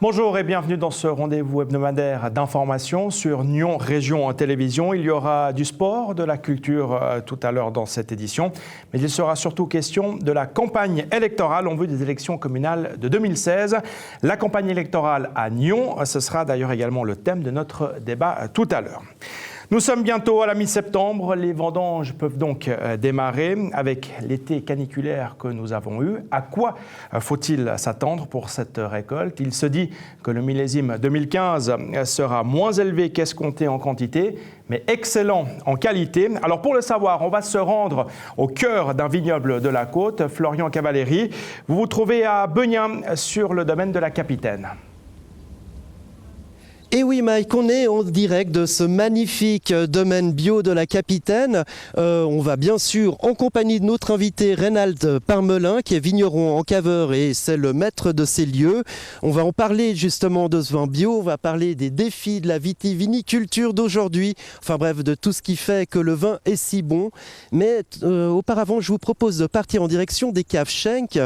Bonjour et bienvenue dans ce rendez-vous hebdomadaire d'information sur Nyon Région Télévision. Il y aura du sport, de la culture tout à l'heure dans cette édition, mais il sera surtout question de la campagne électorale en vue des élections communales de 2016. La campagne électorale à Nyon, ce sera d'ailleurs également le thème de notre débat tout à l'heure. Nous sommes bientôt à la mi-septembre, les vendanges peuvent donc démarrer avec l'été caniculaire que nous avons eu. À quoi faut-il s'attendre pour cette récolte? Il se dit que le millésime 2015 sera moins élevé qu'escompté en quantité, mais excellent en qualité. Alors pour le savoir, on va se rendre au cœur d'un vignoble de la côte, Florian Cavalleri. Vous vous trouvez à Beugnin sur le domaine de la Capitaine. Et oui Mike, on est en direct de ce magnifique domaine bio de la Capitaine. On va bien sûr en compagnie de notre invité Reynald Parmelin qui est vigneron en caveur et c'est le maître de ces lieux. On va en parler justement de ce vin bio, on va parler des défis de la vitiviniculture d'aujourd'hui, enfin bref de tout ce qui fait que le vin est si bon. Mais auparavant je vous propose de partir en direction des caves Schenk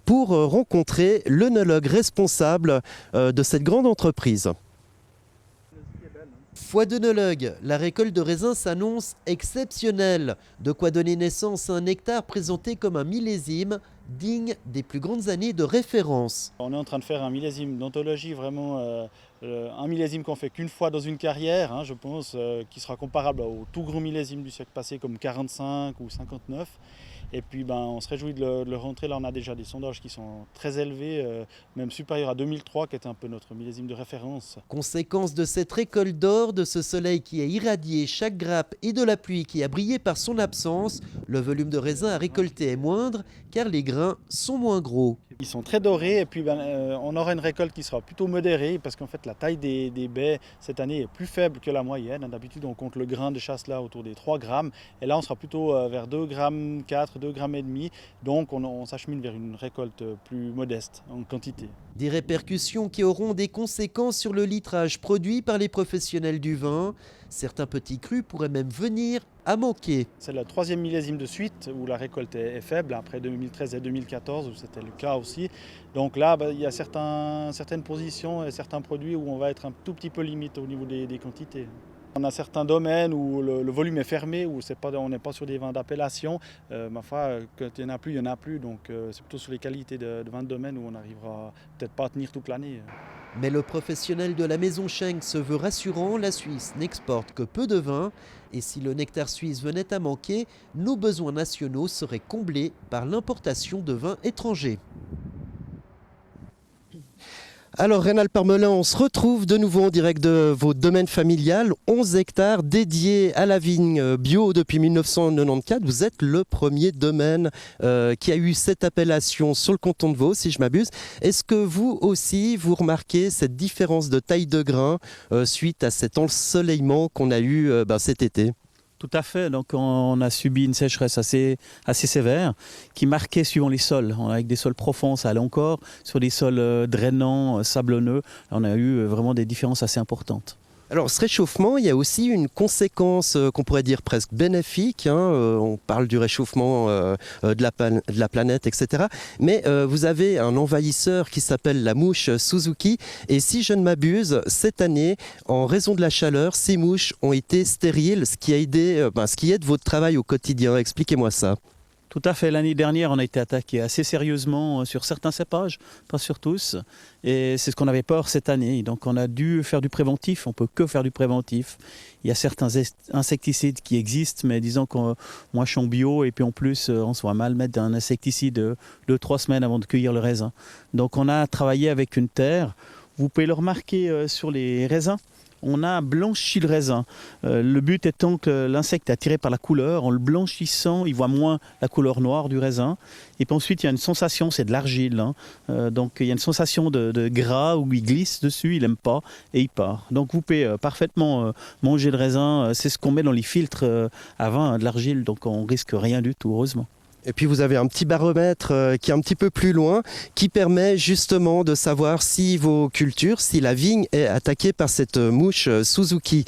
pour rencontrer l'œnologue responsable de cette grande entreprise. Foi d'œnologue, la récolte de raisins s'annonce exceptionnelle. De quoi donner naissance à un hectare présenté comme un millésime digne des plus grandes années de référence. On est en train de faire un millésime d'anthologie, vraiment un millésime qu'on fait qu'une fois dans une carrière, je pense, qui sera comparable au tout gros millésime du siècle passé comme 45 ou 59. Et puis on se réjouit de le rentrer. Là on a déjà des sondages qui sont très élevés, même supérieurs à 2003 qui était un peu notre millésime de référence. Conséquence de cette récolte d'or, de ce soleil qui a irradié chaque grappe et de la pluie qui a brillé par son absence, le volume de raisin à récolter est moindre car les grains sont moins gros. Ils sont très dorés et puis on aura une récolte qui sera plutôt modérée parce qu'en fait la taille des baies cette année est plus faible que la moyenne. D'habitude on compte le grain de chasse là autour des 3 grammes et là on sera plutôt vers 2 grammes 4, 2 grammes et demi. Donc on s'achemine vers une récolte plus modeste en quantité. Des répercussions qui auront des conséquences sur le litrage produit par les professionnels du vin. Certains petits crus pourraient même venir à manquer. C'est le 3e millésime de suite où la récolte est faible, après 2013 et 2014 où c'était le cas aussi. Donc là, il y a certaines positions et certains produits où on va être un tout petit peu limite au niveau des quantités. On a certains domaines où le volume est fermé, où on n'est pas sur des vins d'appellation. Ma foi, quand il n'y en a plus, il n'y en a plus. Donc c'est plutôt sur les qualités de vins de domaine où on n'arrivera peut-être pas à tenir toute l'année. Mais le professionnel de la maison Schenk se veut rassurant, la Suisse n'exporte que peu de vin. Et si le nectar suisse venait à manquer, nos besoins nationaux seraient comblés par l'importation de vins étrangers. Alors Reynald Parmelin, on se retrouve de nouveau en direct de votre domaine familial, 11 hectares dédiés à la vigne bio depuis 1994. Vous êtes le premier domaine qui a eu cette appellation sur le canton de Vaud, si je m'abuse. Est-ce que vous aussi, vous remarquez cette différence de taille de grain suite à cet ensoleillement qu'on a eu cet été ? Tout à fait, donc on a subi une sécheresse assez sévère qui marquait suivant les sols. Avec des sols profonds, ça allait encore. Sur des sols drainants, sablonneux, on a eu vraiment des différences assez importantes. Alors ce réchauffement, il y a aussi une conséquence qu'on pourrait dire presque bénéfique. On parle du réchauffement de la planète, etc. Mais vous avez un envahisseur qui s'appelle la mouche Suzuki. Et si je ne m'abuse, cette année, en raison de la chaleur, ces mouches ont été stériles, ce qui aide votre travail au quotidien. Expliquez-moi ça. Tout à fait. L'année dernière, on a été attaqué assez sérieusement sur certains cépages, pas sur tous. Et c'est ce qu'on avait peur cette année. Donc on a dû faire du préventif. On ne peut que faire du préventif. Il y a certains insecticides qui existent, mais disons que moi je suis en bio et puis en plus on se voit mal mettre un insecticide 2-3 semaines avant de cueillir le raisin. Donc on a travaillé avec une terre. Vous pouvez le remarquer sur les raisins. On a blanchi le raisin. Le but étant que l'insecte est attiré par la couleur. En le blanchissant, il voit moins la couleur noire du raisin. Et puis ensuite, il y a une sensation, c'est de l'argile. Donc il y a une sensation de gras où il glisse dessus, il n'aime pas et il part. Donc vous pouvez parfaitement manger le raisin. C'est ce qu'on met dans les filtres à vin, de l'argile. Donc on risque rien du tout, heureusement. Et puis vous avez un petit baromètre qui est un petit peu plus loin, qui permet justement de savoir si vos cultures, si la vigne est attaquée par cette mouche Suzuki.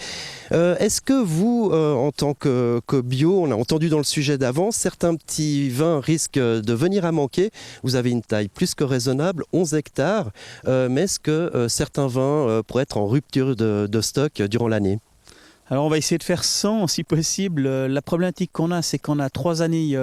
Est-ce que vous, en tant que bio, on a entendu dans le sujet d'avant, certains petits vins risquent de venir à manquer. Vous avez une taille plus que raisonnable, 11 hectares, mais est-ce que certains vins pourraient être en rupture de stock durant l'année ? Alors on va essayer de faire 100 si possible. La problématique qu'on a, c'est qu'on a 3 années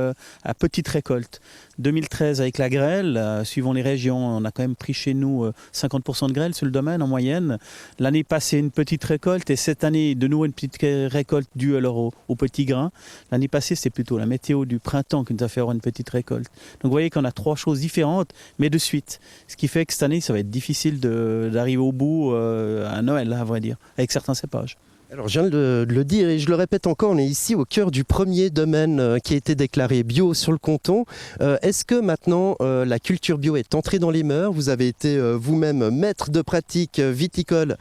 à petite récolte. 2013 avec la grêle, suivant les régions, on a quand même pris chez nous 50% de grêle sur le domaine en moyenne. L'année passée une petite récolte et cette année de nouveau une petite récolte due alors au petit grain. L'année passée c'était plutôt la météo du printemps qui nous a fait avoir une petite récolte. Donc vous voyez qu'on a 3 choses différentes mais de suite. Ce qui fait que cette année ça va être difficile d'arriver au bout à Noël à vrai dire, avec certains cépages. Alors je viens de le dire et je le répète encore, on est ici au cœur du premier domaine qui a été déclaré bio sur le canton. Est-ce que maintenant la culture bio est entrée dans les mœurs ? Vous avez été vous-même maître de pratique viticole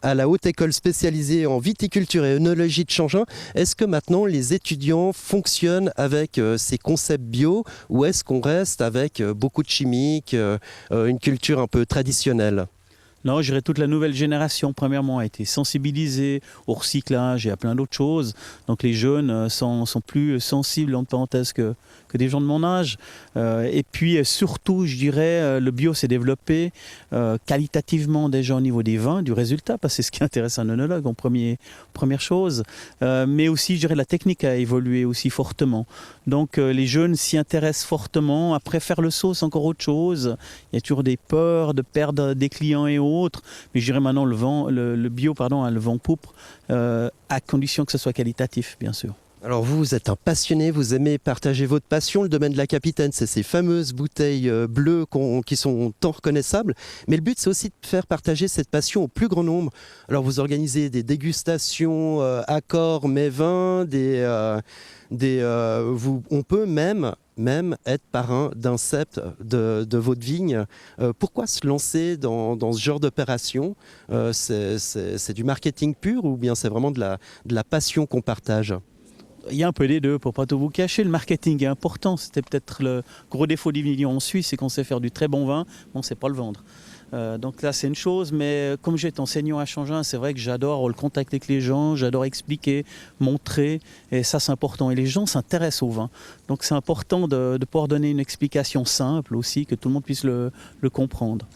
à la haute école spécialisée en viticulture et œnologie de Changin. Est-ce que maintenant les étudiants fonctionnent avec ces concepts bio ou est-ce qu'on reste avec beaucoup de chimiques, une culture un peu traditionnelle ? Non, je dirais toute la nouvelle génération, premièrement, a été sensibilisée au recyclage et à plein d'autres choses. Donc les jeunes sont plus sensibles, entre parenthèses, que des gens de mon âge. Et puis surtout, je dirais, le bio s'est développé qualitativement déjà au niveau des vins, du résultat, parce que c'est ce qui intéresse un œnologue en première chose. Mais aussi, je dirais, la technique a évolué aussi fortement. Donc les jeunes s'y intéressent fortement. Après, faire le saut, c'est encore autre chose. Il y a toujours des peurs de perdre des clients et autres. Mais je dirais maintenant, le bio a le vent pourpre, à condition que ce soit qualitatif, bien sûr. Alors vous êtes un passionné, vous aimez partager votre passion. Le domaine de la Capitaine, c'est ces fameuses bouteilles bleues qui sont tant reconnaissables. Mais le but, c'est aussi de faire partager cette passion au plus grand nombre. Alors vous organisez des dégustations, accords, mets vins, on peut même être parrain d'un cep de votre vigne. Pourquoi se lancer dans ce genre d'opération ? C'est du marketing pur ou bien c'est vraiment de la passion qu'on partage ? Il y a un peu des deux, pour pas tout vous cacher. Le marketing est important. C'était peut-être le gros défaut des vignerons en Suisse, c'est qu'on sait faire du très bon vin, mais on ne sait pas le vendre. Donc là, c'est une chose, mais comme j'étais enseignant à Changin, c'est vrai que j'adore le contact avec les gens, j'adore expliquer, montrer, et ça, c'est important. Et les gens s'intéressent au vin. Donc c'est important de pouvoir donner une explication simple aussi, que tout le monde puisse le comprendre.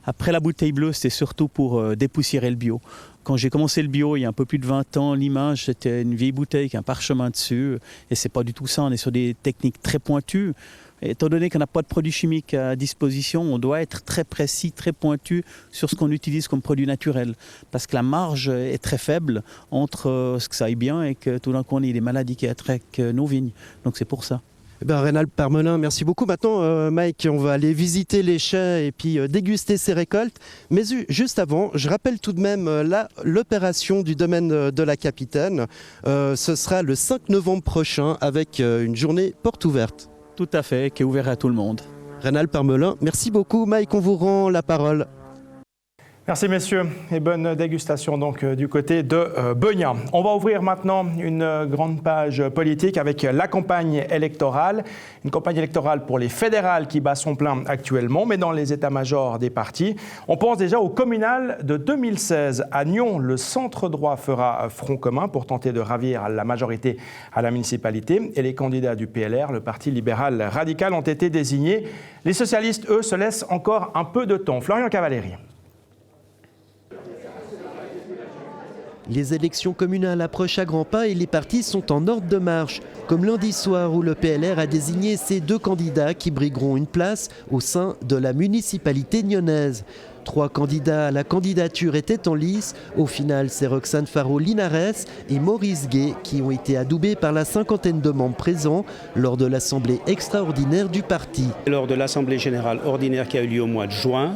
Après, la bouteille bleue, c'était surtout pour dépoussiérer le bio. Quand j'ai commencé le bio, il y a un peu plus de 20 ans, l'image, c'était une vieille bouteille avec un parchemin dessus. Et c'est pas du tout ça, on est sur des techniques très pointues. Et étant donné qu'on n'a pas de produits chimiques à disposition, on doit être très précis, très pointu sur ce qu'on utilise comme produit naturel. Parce que la marge est très faible entre ce que ça aille bien et que tout d'un coup on ait des maladies qui attaquent nos vignes. Donc c'est pour ça. Rénal Parmelin, merci beaucoup. Maintenant, Mike, on va aller visiter les chais et puis déguster ces récoltes. Mais juste avant, je rappelle tout de même l'opération du domaine de la Capitaine. Ce sera le 5 novembre prochain avec une journée porte ouverte. Tout à fait, qui est ouvert à tout le monde. Rénal Parmelin, merci beaucoup. Mike, on vous rend la parole. Merci messieurs et bonne dégustation donc du côté de Beugna. On va ouvrir maintenant une grande page politique avec la campagne électorale. Une campagne électorale pour les fédérales qui bat son plein actuellement, mais dans les états-majors des partis. On pense déjà au communal de 2016. À Nyon, le centre droit fera front commun pour tenter de ravir la majorité à la municipalité. Et les candidats du PLR, le Parti libéral radical, ont été désignés. Les socialistes, eux, se laissent encore un peu de temps. Florian Cavalieri. Les élections communales approchent à grands pas et les partis sont en ordre de marche, comme lundi soir où le PLR a désigné ses 2 candidats qui brigueront une place au sein de la municipalité nyonnaise. 3 candidats à la candidature étaient en lice. Au final, c'est Roxane Faro-Linares et Maurice Gay qui ont été adoubés par la 50aine de membres présents lors de l'assemblée extraordinaire du parti. Lors de l'assemblée générale ordinaire qui a eu lieu au mois de juin,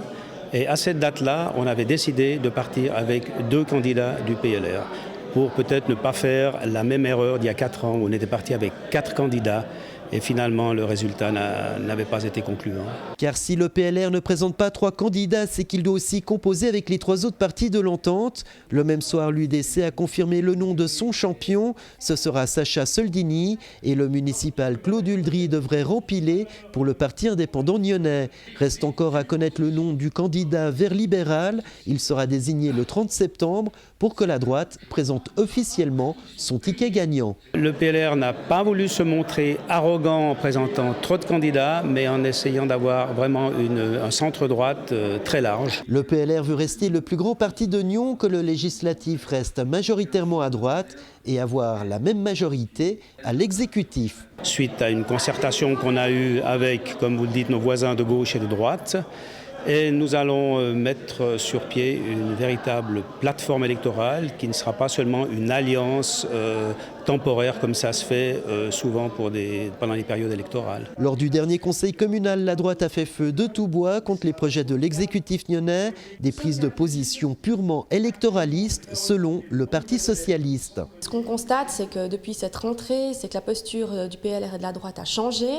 et à cette date-là, on avait décidé de partir avec 2 candidats du PLR pour peut-être ne pas faire la même erreur d'il y a 4 ans où on était parti avec 4 candidats et finalement le résultat n'avait pas été concluant. Car si le PLR ne présente pas 3 candidats, c'est qu'il doit aussi composer avec les 3 autres partis de l'entente. Le même soir, l'UDC a confirmé le nom de son champion. Ce sera Sacha Soldini et le municipal Claude Uldry devrait rempiler pour le parti indépendant nyonnais. Reste encore à connaître le nom du candidat Vert libéral. Il sera désigné le 30 septembre pour que la droite présente officiellement son ticket gagnant. Le PLR n'a pas voulu se montrer arrogant en présentant trop de candidats, mais en essayant d'avoir vraiment un centre-droite très large. Le PLR veut rester le plus grand parti de Nyon, que le législatif reste majoritairement à droite et avoir la même majorité à l'exécutif. Suite à une concertation qu'on a eue avec, comme vous le dites, nos voisins de gauche et de droite, et nous allons mettre sur pied une véritable plateforme électorale qui ne sera pas seulement une alliance temporaire comme ça se fait souvent pendant les périodes électorales. Lors du dernier conseil communal, la droite a fait feu de tout bois contre les projets de l'exécutif nyonnais, des prises de position purement électoralistes selon le Parti socialiste. Ce qu'on constate, c'est que depuis cette rentrée, c'est que la posture du PLR et de la droite a changé.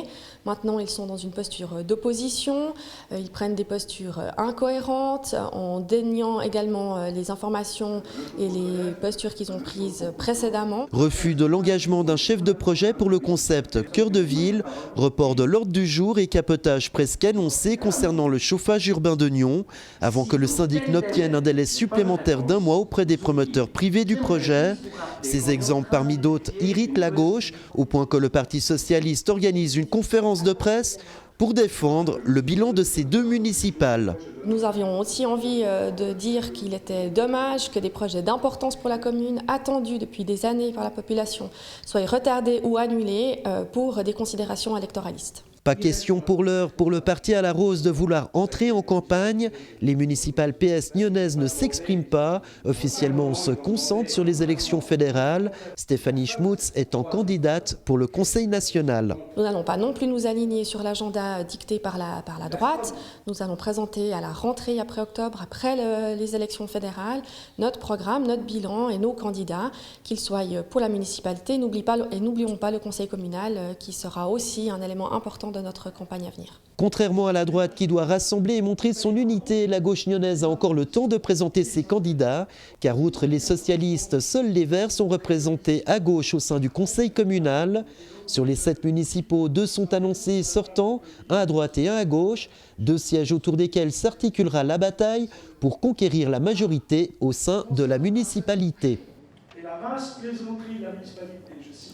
Maintenant, ils sont dans une posture d'opposition, ils prennent des postures incohérentes en déniant également les informations et les postures qu'ils ont prises précédemment. Refus de l'engagement d'un chef de projet pour le concept Cœur de Ville, report de l'ordre du jour et capotage presque annoncé concernant le chauffage urbain de Nyon, avant que le syndic n'obtienne un délai supplémentaire d'1 mois auprès des promoteurs privés du projet. Ces exemples parmi d'autres irritent la gauche, au point que le Parti socialiste organise une conférence de presse pour défendre le bilan de ces 2 municipales. Nous avions aussi envie de dire qu'il était dommage que des projets d'importance pour la commune, attendus depuis des années par la population, soient retardés ou annulés pour des considérations électoralistes. Pas question pour l'heure pour le parti à la rose de vouloir entrer en campagne. Les municipales PS nyonnaises ne s'expriment pas. Officiellement, on se concentre sur les élections fédérales. Stéphanie Schmutz étant candidate pour le Conseil national. Nous n'allons pas non plus nous aligner sur l'agenda dicté par la droite. Nous allons présenter à la rentrée après octobre, après les élections fédérales, notre programme, notre bilan et nos candidats, qu'ils soient pour la municipalité. N'oublions pas le Conseil communal qui sera aussi un élément important de notre campagne à venir. Contrairement à la droite qui doit rassembler et montrer son unité, la gauche nyonnaise a encore le temps de présenter ses candidats, car outre les socialistes, seuls les Verts sont représentés à gauche au sein du conseil communal. Sur les 7 municipaux, 2 sont annoncés sortants, 1 à droite et 1 à gauche, 2 sièges autour desquels s'articulera la bataille pour conquérir la majorité au sein de la municipalité.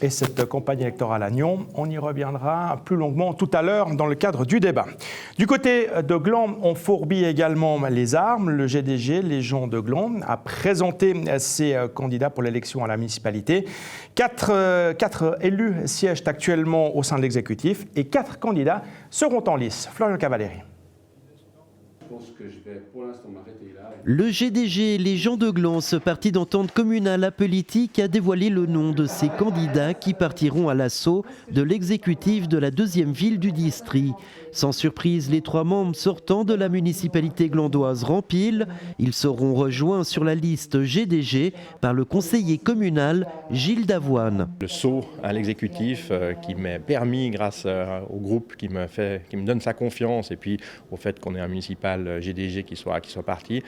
Et cette campagne électorale à Nyon, on y reviendra plus longuement tout à l'heure dans le cadre du débat. Du côté de Gland, on fourbit également les armes. Le GDG, Légion de Gland, a présenté ses candidats pour l'élection à la municipalité. 4 élus siègent actuellement au sein de l'exécutif et 4 candidats seront en lice. Florian Cavalieri. Le GDG, les gens de Gland, ce parti d'entente communale apolitique, a dévoilé le nom de ses candidats qui partiront à l'assaut de l'exécutif de la 2e ville du district. Sans surprise, les 3 membres sortants de la municipalité glandoise remplissent. Ils seront rejoints sur la liste GDG par le conseiller communal Gilles Davoine. Le saut à l'exécutif qui m'est permis grâce au groupe qui me donne sa confiance et puis au fait qu'on ait un municipal GDG qui soit parti,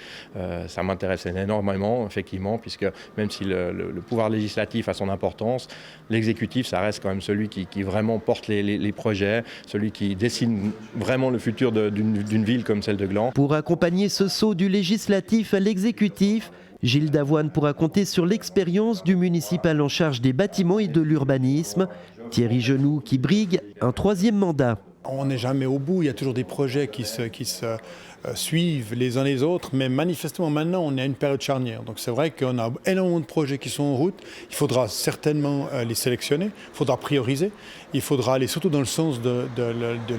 ça m'intéresse énormément effectivement, puisque même si le pouvoir législatif a son importance, l'exécutif ça reste quand même celui qui vraiment porte les projets, celui qui dessine vraiment le futur d'une ville comme celle de Gland. Pour accompagner ce saut du législatif à l'exécutif, Gilles Davoine pourra compter sur l'expérience du municipal en charge des bâtiments et de l'urbanisme, Thierry Genoux qui brigue un 3e mandat. On n'est jamais au bout, il y a toujours des projets qui se suivent les uns les autres, mais manifestement maintenant on est à une période charnière. Donc c'est vrai qu'on a énormément de projets qui sont en route, il faudra certainement les sélectionner, il faudra prioriser, il faudra aller surtout dans le sens de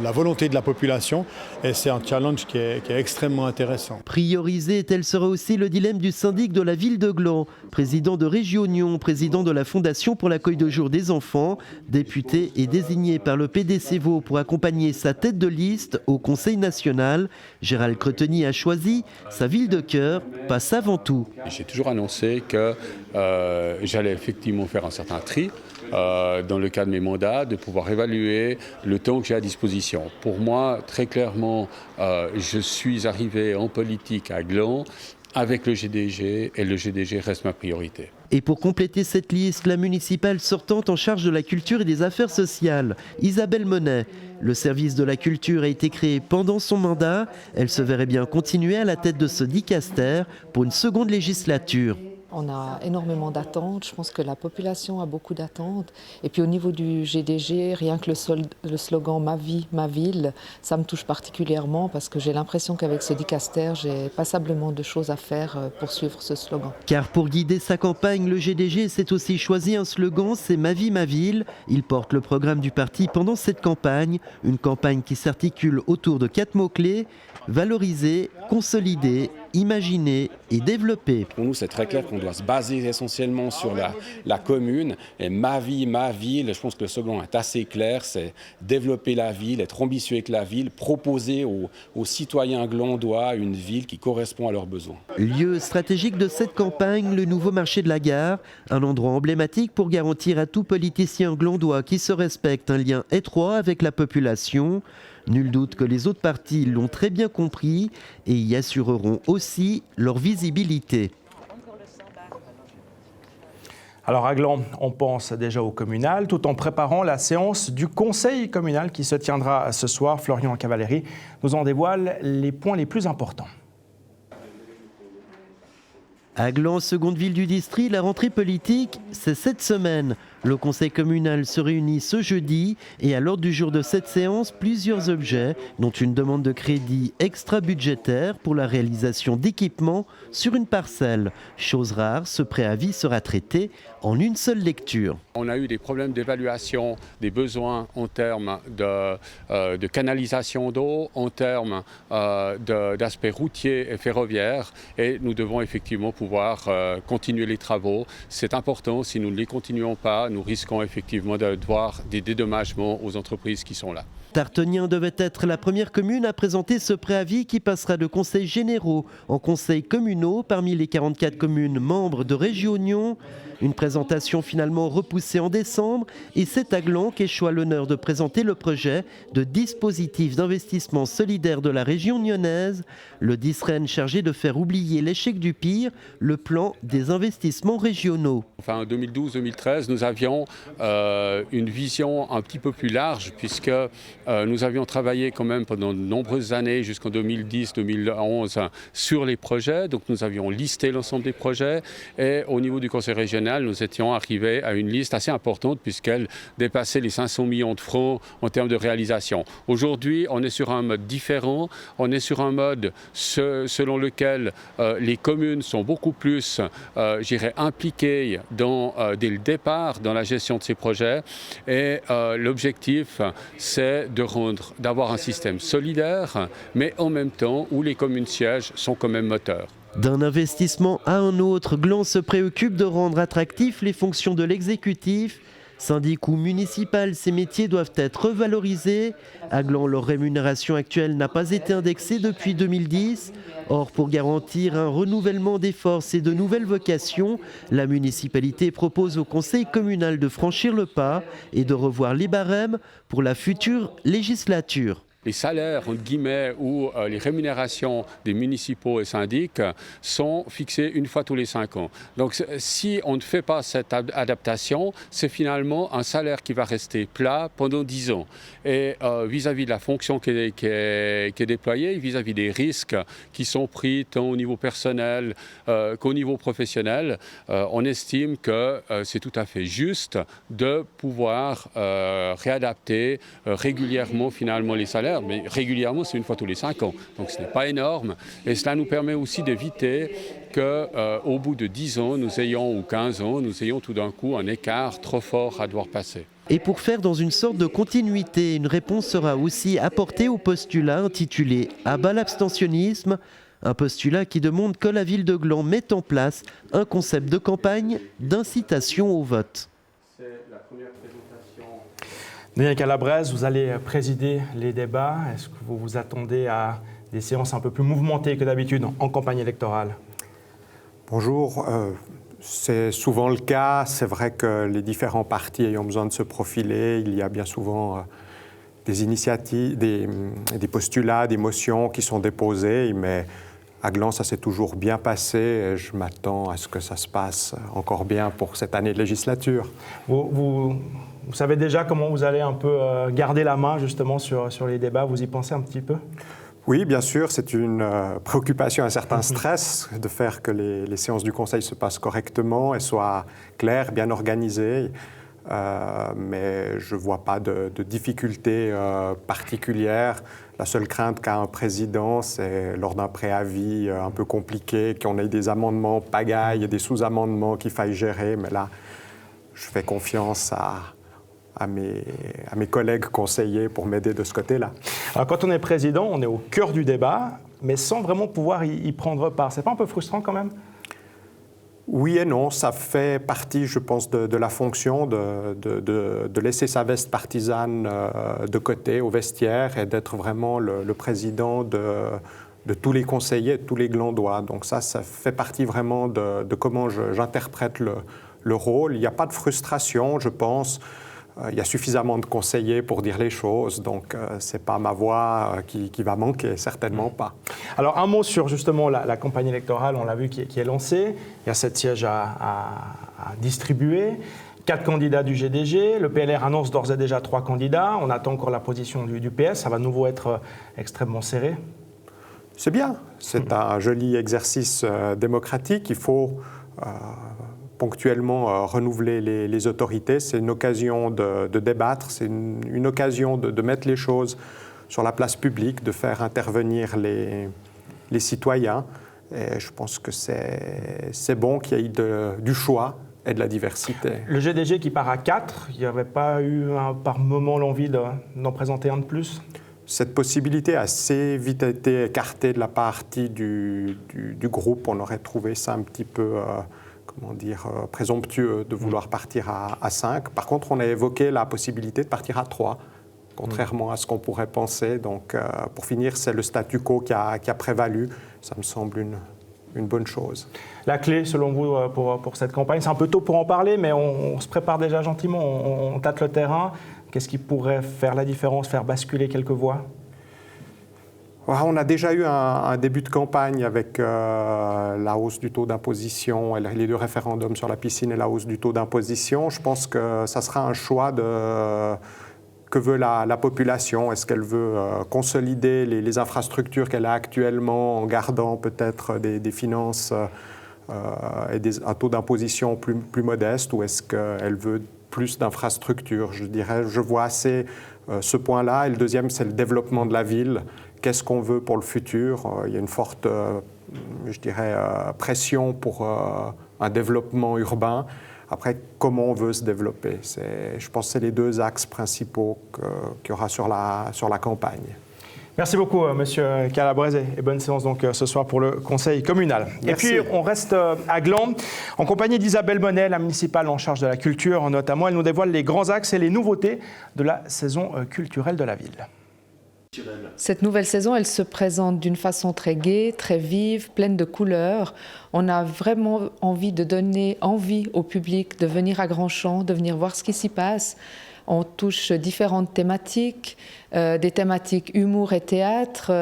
la volonté de la population et c'est un challenge qui est extrêmement intéressant. Prioriser, tel sera aussi le dilemme du syndic de la ville de Gland, président de Région Nyon, président de la Fondation pour l'accueil de jour des enfants, député et désigné par le PDC Vaud pour accompagner sa tête de liste au Conseil national. Gérald Gérald Creteny a choisi, sa ville de cœur passe avant tout. J'ai toujours annoncé que j'allais effectivement faire un certain tri dans le cadre de mes mandats, de pouvoir évaluer le temps que j'ai à disposition. Pour moi, très clairement, je suis arrivé en politique à Gland avec le GDG et le GDG reste ma priorité. Et pour compléter cette liste, la municipale sortante en charge de la culture et des affaires sociales, Isabelle Monet. Le service de la culture a été créé pendant son mandat. Elle se verrait bien continuer à la tête de ce dicaster pour une seconde législature. On a énormément d'attentes, je pense que la population a beaucoup d'attentes. Et puis au niveau du GDG, rien que le slogan « Ma vie, ma ville », ça me touche particulièrement parce que j'ai l'impression qu'avec ce dicaster, j'ai passablement de choses à faire pour suivre ce slogan. Car pour guider sa campagne, le GDG s'est aussi choisi un slogan, c'est « Ma vie, ma ville ». Il porte le programme du parti pendant cette campagne, une campagne qui s'articule autour de 4 mots-clés: valoriser, consolider, imaginer et développer. Pour nous, c'est très clair qu'on doit se baser essentiellement sur la commune. Et ma vie, ma ville, je pense que le slogan est assez clair, c'est développer la ville, être ambitieux avec la ville, proposer aux citoyens glandois une ville qui correspond à leurs besoins. Lieu stratégique de cette campagne, le nouveau marché de la gare, un endroit emblématique pour garantir à tout politicien glandois qui se respecte un lien étroit avec la population. Nul doute que les autres partis l'ont très bien compris et y assureront aussi leur visibilité. Alors à Gland, on pense déjà au communal, tout en préparant la séance du conseil communal qui se tiendra ce soir. Florian Cavalieri nous en dévoile les points les plus importants. À Gland, seconde ville du district, la rentrée politique, c'est cette semaine. Le conseil communal se réunit ce jeudi et à l'ordre du jour de cette séance, plusieurs objets, dont une demande de crédit extra-budgétaire pour la réalisation d'équipements sur une parcelle. Chose rare, ce préavis sera traité en une seule lecture. On a eu des problèmes d'évaluation des besoins en termes de canalisation d'eau, en termes d'aspect routier et ferroviaire, et nous devons effectivement pouvoir continuer les travaux. C'est important, si nous ne les continuons pas, nous risquons effectivement d'avoir des dédommagements aux entreprises qui sont là. Tartonien devait être la première commune à présenter ce préavis qui passera de conseils généraux en conseils communaux parmi les 44 communes membres de Régionion. Une présentation finalement repoussée en décembre et c'est à Gland qu'échoit l'honneur de présenter le projet de dispositif d'investissement solidaire de la région nyonnaise. Le DISREN chargé de faire oublier l'échec du pire, le plan des investissements régionaux. Enfin, en 2012-2013, nous avions une vision un petit peu plus large puisque nous avions travaillé quand même pendant de nombreuses années, jusqu'en 2010-2011, sur les projets. Donc nous avions listé l'ensemble des projets et au niveau du conseil régional, nous étions arrivés à une liste assez importante puisqu'elle dépassait les 500 millions de francs en termes de réalisation. Aujourd'hui, on est sur un mode différent. On est sur un mode selon lequel les communes sont beaucoup plus, impliquées dès le départ dans la gestion de ces projets. Et l'objectif, c'est d'avoir un système solidaire, mais en même temps où les communes sièges sont quand même moteurs. D'un investissement à un autre, Gland se préoccupe de rendre attractifs les fonctions de l'exécutif. Syndic ou municipal, ces métiers doivent être revalorisés. À Gland, leur rémunération actuelle n'a pas été indexée depuis 2010. Or, pour garantir un renouvellement des forces et de nouvelles vocations, la municipalité propose au conseil communal de franchir le pas et de revoir les barèmes pour la future législature. Les salaires, entre guillemets, ou les rémunérations des municipaux et syndics sont fixés une fois tous les 5 ans. Donc si on ne fait pas cette adaptation, c'est finalement un salaire qui va rester plat pendant 10 ans. Et vis-à-vis de la fonction qui est déployée, vis-à-vis des risques qui sont pris tant au niveau personnel qu'au niveau professionnel, on estime que c'est tout à fait juste de pouvoir réadapter régulièrement finalement les salaires. Mais régulièrement, c'est une fois tous les 5 ans. Donc ce n'est pas énorme. Et cela nous permet aussi d'éviter qu'au bout de 10 ans, ou 15 ans, nous ayons tout d'un coup un écart trop fort à devoir passer. Et pour faire dans une sorte de continuité, une réponse sera aussi apportée au postulat intitulé « À bas l'abstentionnisme », un postulat qui demande que la ville de Gland mette en place un concept de campagne d'incitation au vote. Daniel Calabrese, vous allez présider les débats. Est-ce que vous vous attendez à des séances un peu plus mouvementées que d'habitude en campagne électorale? Bonjour. C'est souvent le cas. C'est vrai que les différents partis ayant besoin de se profiler, il y a bien souvent des initiatives, des postulats, des motions qui sont déposées, mais à Gland, ça s'est toujours bien passé et je m'attends à ce que ça se passe encore bien pour cette année de législature. Vous savez déjà comment vous allez un peu garder la main justement sur les débats, vous y pensez un petit peu? Oui, bien sûr, c'est une préoccupation, un certain stress de faire que les séances du Conseil se passent correctement et soient claires, bien organisées. Mais je ne vois pas de difficultés particulières. La seule crainte qu'a un président, c'est lors d'un préavis un peu compliqué, qu'on ait des amendements pagailles et des sous-amendements qu'il faille gérer. Mais là, je fais confiance à mes collègues conseillers pour m'aider de ce côté-là. Alors, quand on est président, on est au cœur du débat, mais sans vraiment pouvoir y prendre part. C'est pas un peu frustrant quand même? Oui et non, ça fait partie, je pense, de la fonction de laisser sa veste partisane de côté au vestiaire et d'être vraiment le président de tous les conseillers, de tous les Glandois. Donc ça fait partie vraiment de comment j'interprète le rôle. Il n'y a pas de frustration, je pense. Il y a suffisamment de conseillers pour dire les choses, donc ce n'est pas ma voix qui va manquer, certainement pas. Alors un mot sur justement la campagne électorale, on l'a vu, qui est lancée. Il y a 7 sièges à distribuer, 4 candidats du GDG. Le PLR annonce d'ores et déjà 3 candidats. On attend encore la position du PS. Ça va de nouveau être extrêmement serré. C'est bien, c'est un joli exercice démocratique. Il faut ponctuellement renouveler les autorités. C'est une occasion de débattre, c'est une occasion de mettre les choses sur la place publique, de faire intervenir les citoyens. Et je pense que c'est bon qu'il y ait du choix et de la diversité. Le GDG qui part à 4, il n'y avait pas eu par moment l'envie d'en présenter un de plus? Cette possibilité a assez vite été écartée de la partie du groupe. On aurait trouvé ça un petit peu présomptueux de vouloir partir à 5. Par contre, on a évoqué la possibilité de partir à 3, contrairement à ce qu'on pourrait penser. Donc, pour finir, c'est le statu quo qui a prévalu. Ça me semble une bonne chose. La clé, selon vous, pour cette campagne, c'est un peu tôt pour en parler, mais on se prépare déjà gentiment, on tâte le terrain. Qu'est-ce qui pourrait faire la différence, faire basculer quelques voix? On a déjà eu un début de campagne avec la hausse du taux d'imposition et les 2 référendums sur la piscine et la hausse du taux d'imposition. Je pense que ça sera un choix que veut la population. Est-ce qu'elle veut consolider les infrastructures qu'elle a actuellement en gardant peut-être des finances et un taux d'imposition plus modeste, ou est-ce qu'elle veut plus d'infrastructures? Je vois assez ce point-là. Et le deuxième, c'est le développement de la ville. Qu'est-ce qu'on veut pour le futur? Il y a une forte, pression pour un développement urbain. Après, comment on veut se développer? Je pense que c'est les 2 axes principaux qu'il y aura sur la campagne. Merci beaucoup, Monsieur Calabrese, et bonne séance donc ce soir pour le Conseil communal. Merci. Et puis, on reste à Gland, en compagnie d'Isabelle Bonnet, la municipale en charge de la culture notamment. Elle nous dévoile les grands axes et les nouveautés de la saison culturelle de la ville. Cette nouvelle saison, elle se présente d'une façon très gaie, très vive, pleine de couleurs. On a vraiment envie de donner envie au public de venir à Grandchamp, de venir voir ce qui s'y passe. On touche différentes thématiques, des thématiques humour et théâtre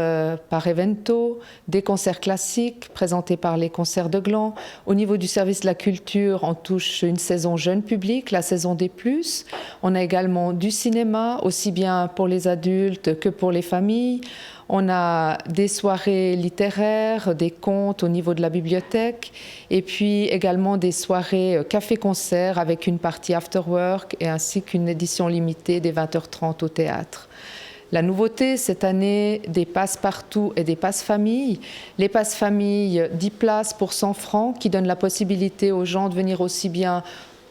par Evento, des concerts classiques présentés par les concerts de Gland. Au niveau du service de la culture, on touche une saison jeune public, la saison des plus. On a également du cinéma, aussi bien pour les adultes que pour les familles. On a des soirées littéraires, des contes au niveau de la bibliothèque, et puis également des soirées café-concert avec une partie after-work et ainsi qu'une édition limitée des 20h30 au théâtre. La nouveauté cette année, des passe-partout et des passe-famille. Les passe-famille, 10 places pour 100 francs qui donnent la possibilité aux gens de venir aussi bien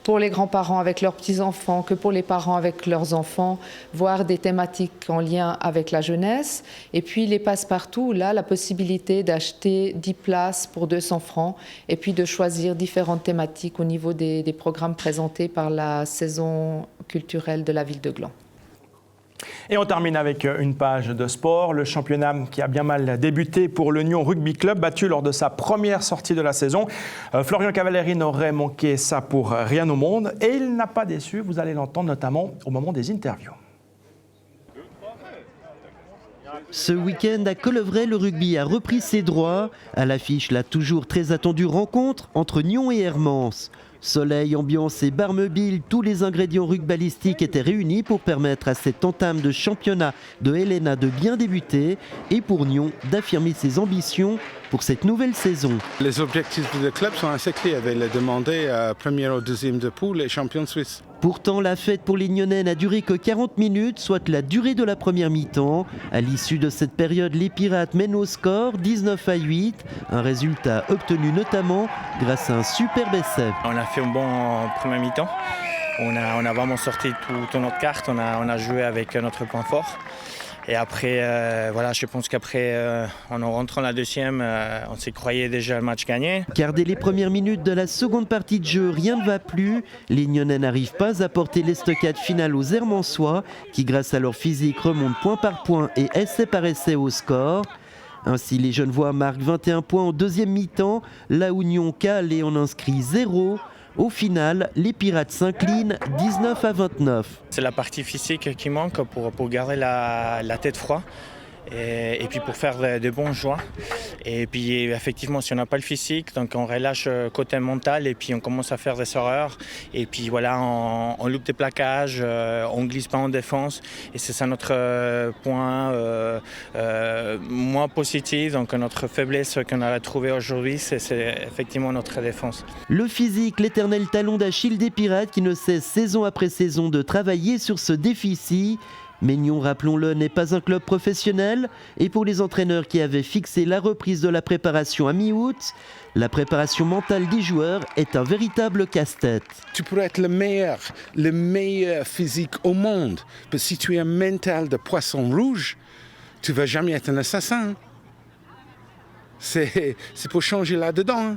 pour les grands-parents avec leurs petits-enfants que pour les parents avec leurs enfants, voir des thématiques en lien avec la jeunesse. Et puis les passe-partout, là, la possibilité d'acheter 10 places pour 200 francs et puis de choisir différentes thématiques au niveau des programmes présentés par la saison culturelle de la ville de Gland. Et on termine avec une page de sport. Le championnat qui a bien mal débuté pour le Nyon Rugby Club, battu lors de sa première sortie de la saison. Florian Cavalieri n'aurait manqué ça pour rien au monde. Et il n'a pas déçu, vous allez l'entendre notamment au moment des interviews. Ce week-end à Colevray, le rugby a repris ses droits. À l'affiche, la toujours très attendue rencontre entre Nyon et Hermance. Soleil, ambiance et bar mobile, tous les ingrédients rugbalistiques étaient réunis pour permettre à cette entame de championnat de Helena de bien débuter et pour Nyon d'affirmer ses ambitions pour cette nouvelle saison. Les objectifs du club sont assez clairs, de demander première ou deuxième de poule et champion suisse. Pourtant, la fête pour les Nyonnais n'a duré que 40 minutes, soit la durée de la première mi-temps. À l'issue de cette période, les Pirates mènent au score 19-8, un résultat obtenu notamment grâce à un superbe essai. On a fait un bon première mi-temps. On a vraiment sorti toute notre carte, on a joué avec notre point fort. Et après, voilà, je pense qu'après, en rentrant la deuxième, on s'y croyait déjà le match gagné. Car dès les premières minutes de la seconde partie de jeu, rien ne va plus. Les Nyonnais n'arrivent pas à porter l'estocade finale aux Hermançois, qui grâce à leur physique remontent point par point et essai par essai au score. Ainsi, les Genevois marquent 21 points en deuxième mi-temps, là où Nyon cale et en inscrit 0. Au final, les Pirates s'inclinent 19-29. C'est la partie physique qui manque pour garder la tête froide et puis pour faire de bons choix. Et puis effectivement, si on n'a pas le physique, donc on relâche côté mental et puis on commence à faire des erreurs. Et puis voilà, on loupe des plaquages, on glisse pas en défense. Et c'est ça notre point moins positif. Donc notre faiblesse qu'on a retrouvée aujourd'hui, c'est effectivement notre défense. Le physique, l'éternel talon d'Achille des Pirates qui ne cesse saison après saison de travailler sur ce déficit. Mais Nyon, rappelons-le, n'est pas un club professionnel et pour les entraîneurs qui avaient fixé la reprise de la préparation à mi-août, la préparation mentale des joueurs est un véritable casse-tête. Tu pourrais être le meilleur physique au monde, mais si tu es un mental de poisson rouge, tu ne vas jamais être un assassin. C'est pour changer là-dedans.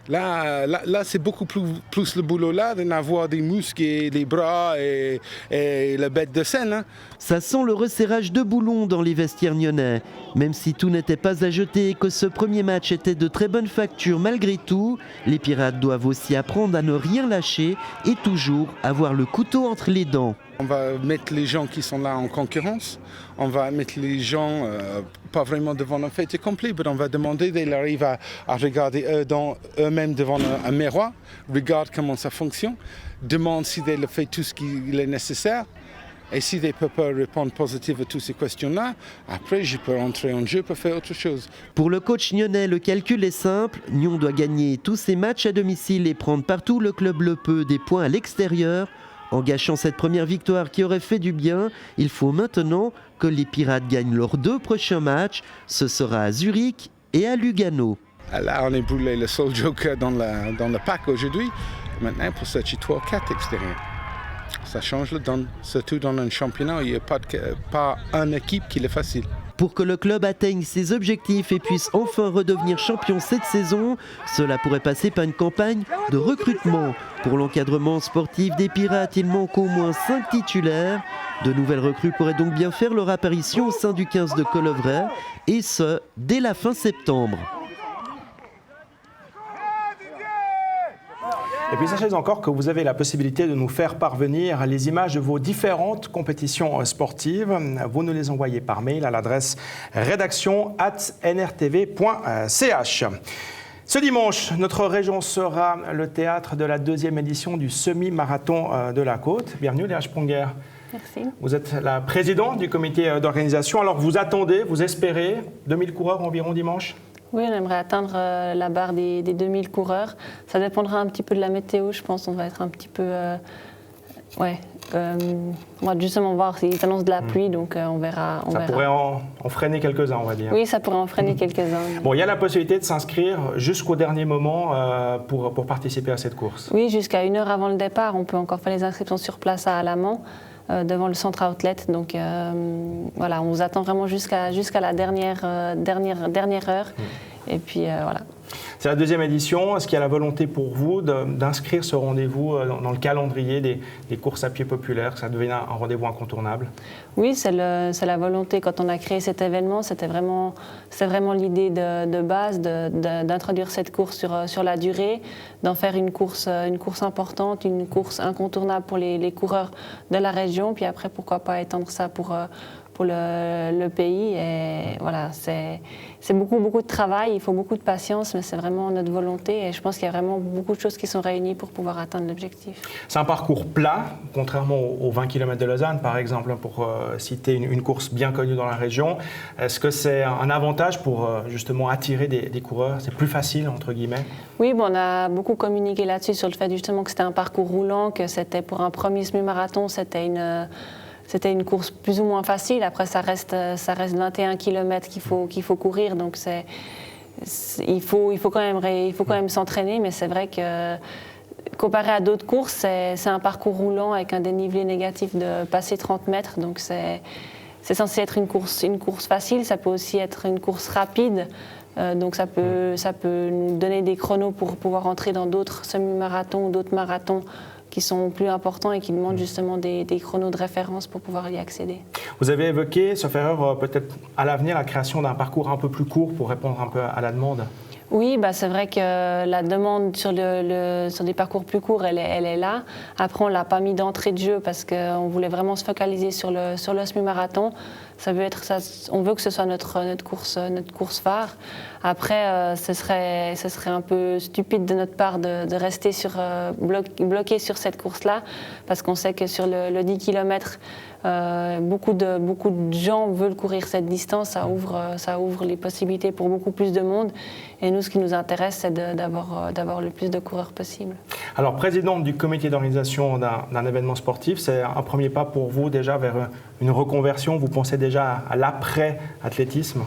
Là, c'est beaucoup plus le boulot là d'avoir des muscles et des bras et la bête de scène. Hein. Ça sent le resserrage de boulons dans les vestiaires nyonnais. Même si tout n'était pas à jeter et que ce premier match était de très bonne facture malgré tout, les Pirates doivent aussi apprendre à ne rien lâcher et toujours avoir le couteau entre les dents. On va mettre les gens qui sont là en concurrence, on va mettre les gens pas vraiment devant un fait accompli, mais on va demander qu'ils arrivent à regarder eux-mêmes devant un miroir, regarde comment ça fonctionne, demande si ils font tout ce qu'il est nécessaire. Et si ils ne peuvent pas répondre positivement à toutes ces questions-là, après je peux entrer en jeu pour faire autre chose. Pour le coach nyonnais, le calcul est simple. Nyon doit gagner tous ses matchs à domicile et prendre partout le club le peut des points à l'extérieur. En gâchant cette première victoire qui aurait fait du bien, il faut maintenant que les Pirates gagnent leurs 2 prochains matchs. Ce sera à Zurich et à Lugano. Là, on est brûlé le seul joker dans le pack aujourd'hui. Maintenant, pour chercher 3 ou 4 extérieurs. Ça change le donne, surtout dans un championnat où il n'y a pas une équipe qui est facile. Pour que le club atteigne ses objectifs et puisse enfin redevenir champion cette saison, cela pourrait passer par une campagne de recrutement. Pour l'encadrement sportif des Pirates, il manque au moins 5 titulaires. De nouvelles recrues pourraient donc bien faire leur apparition au sein du 15 de Colevray, et ce, dès la fin septembre. Et puis sachez encore que vous avez la possibilité de nous faire parvenir les images de vos différentes compétitions sportives. Vous nous les envoyez par mail à l'adresse rédaction@nrtv.ch. Ce dimanche, notre région sera le théâtre de la 2e édition du semi-marathon de la Côte. Bienvenue Léa Sprunger. Merci. Vous êtes la présidente du comité d'organisation. Alors vous attendez, vous espérez 2000 coureurs environ dimanche ? Oui, on aimerait atteindre la barre des 2000 coureurs. Ça dépendra un petit peu de la météo, je pense. On va être un petit peu... on va justement voir s'ils annoncent de la pluie, donc on verra. Ça pourrait en freiner quelques-uns, on va dire. Oui, ça pourrait en freiner quelques-uns. Bon, il y a la possibilité de s'inscrire jusqu'au dernier moment pour participer à cette course. Oui, jusqu'à 1 heure avant le départ. On peut encore faire les inscriptions sur place à Alamand, devant le centre outlet. Donc voilà, on vous attend vraiment jusqu'à la dernière heure. Et puis voilà. C'est la deuxième édition. Est-ce qu'il y a la volonté pour vous d'inscrire ce rendez-vous dans le calendrier des courses à pied populaires, que ça devienne un rendez-vous incontournable? Oui, c'est la volonté. Quand on a créé cet événement, c'était vraiment l'idée de base d'introduire cette course sur la durée, d'en faire une course importante, une course incontournable pour les coureurs de la région. Puis après, pourquoi pas étendre ça pour le pays. Et voilà, c'est beaucoup de travail, il faut beaucoup de patience, mais c'est vraiment notre volonté. Et je pense qu'il y a vraiment beaucoup de choses qui sont réunies pour pouvoir atteindre l'objectif. C'est un parcours plat, contrairement aux 20 km de Lausanne, par exemple, pour citer une course bien connue dans la région. Est-ce que c'est un avantage pour justement attirer des coureurs? C'est plus facile, entre guillemets? Oui, bon, on a beaucoup communiqué là-dessus, sur le fait justement que c'était un parcours roulant, que c'était pour un premier semi-marathon, c'était une course plus ou moins facile. Après, ça reste 21 km qu'il faut courir. Donc, il faut quand même s'entraîner. Mais c'est vrai que, comparé à d'autres courses, c'est un parcours roulant avec un dénivelé négatif de passer 30 mètres. Donc, c'est censé être une course facile. Ça peut aussi être une course rapide. Donc, ça peut nous donner des chronos pour pouvoir entrer dans d'autres semi-marathons ou d'autres marathons qui sont plus importants et qui demandent justement des chronos de référence pour pouvoir y accéder. Vous avez évoqué, sauf erreur, peut-être à l'avenir, la création d'un parcours un peu plus court pour répondre un peu à la demande. Oui, c'est vrai que la demande sur des parcours plus courts, elle est là. Après, on ne l'a pas mis d'entrée de jeu parce qu'on voulait vraiment se focaliser sur le semi-marathon. On veut que ce soit notre course phare. Après, ce serait un peu stupide de notre part de rester bloqué sur cette course-là, parce qu'on sait que sur le 10 km, beaucoup de gens veulent courir cette distance. Ça ouvre les possibilités pour beaucoup plus de monde. Et nous, ce qui nous intéresse, c'est d'avoir le plus de coureurs possible. Alors, présidente du comité d'organisation d'un événement sportif, c'est un premier pas pour vous déjà vers une reconversion? Vous pensez déjà à l'après-athlétisme?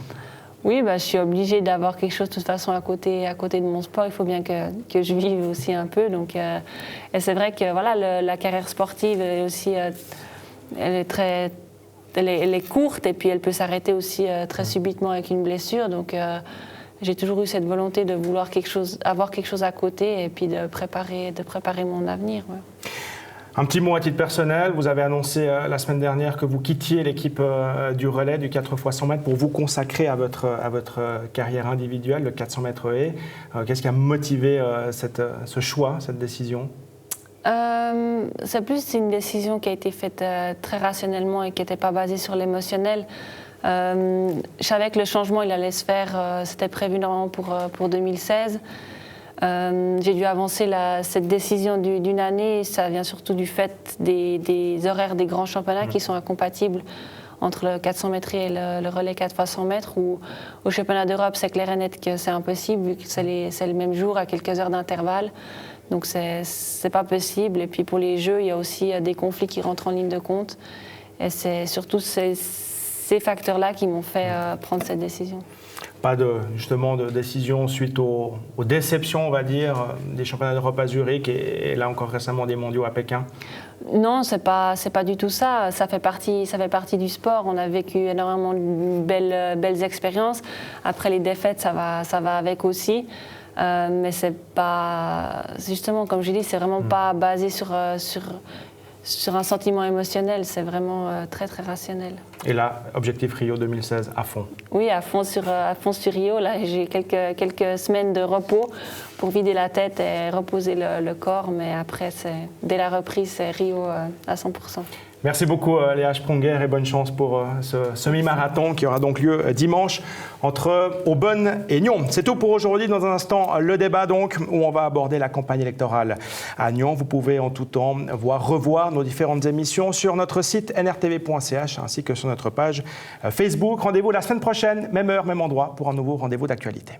Oui, je suis obligée d'avoir quelque chose de toute façon à côté de mon sport. Il faut bien que je vive aussi un peu. Donc, et c'est vrai que voilà, la carrière sportive est aussi, elle est courte et puis elle peut s'arrêter aussi très subitement avec une blessure. Donc, j'ai toujours eu cette volonté de vouloir avoir quelque chose à côté et puis de préparer mon avenir. Ouais. Un petit mot à titre personnel, vous avez annoncé la semaine dernière que vous quittiez l'équipe du relais du 4x100 mètres pour vous consacrer à votre carrière individuelle, le 400 mètres haies. Qu'est-ce qui a motivé ce choix, cette décision? C'est une décision qui a été faite très rationnellement et qui n'était pas basée sur l'émotionnel. Je savais que le changement, il allait se faire, c'était prévu normalement pour 2016. J'ai dû avancer cette décision d'une année. Ça vient surtout du fait des horaires des grands championnats qui sont incompatibles entre le 400 mètres et le relais 4x100 mètres. Au championnat d'Europe, c'est clair et net que c'est impossible vu que c'est le même jour à quelques heures d'intervalle. Donc c'est pas possible. Et puis pour les Jeux, il y a aussi des conflits qui rentrent en ligne de compte. Et c'est surtout ces facteurs-là qui m'ont fait prendre cette décision. Pas de décision suite aux déceptions, on va dire, des championnats d'Europe à Zurich et là encore récemment des mondiaux à Pékin? Non, c'est pas du tout ça. Ça fait partie du sport. On a vécu énormément de belles expériences. Après les défaites, ça va avec aussi. Mais c'est pas, justement, comme je dis, c'est vraiment pas basé sur un sentiment émotionnel, c'est vraiment très très rationnel. Et là, objectif Rio 2016 à fond? Oui, à fond sur Rio. Là, j'ai quelques semaines de repos pour vider la tête et reposer le corps, mais après, dès la reprise, c'est Rio à 100%. Merci beaucoup Léa Sprunger et bonne chance pour ce semi-marathon qui aura donc lieu dimanche entre Aubonne et Nyon. C'est tout pour aujourd'hui. Dans un instant, le débat donc où on va aborder la campagne électorale à Nyon. Vous pouvez en tout temps revoir nos différentes émissions sur notre site nrtv.ch ainsi que sur notre page Facebook. Rendez-vous la semaine prochaine, même heure, même endroit pour un nouveau rendez-vous d'actualité.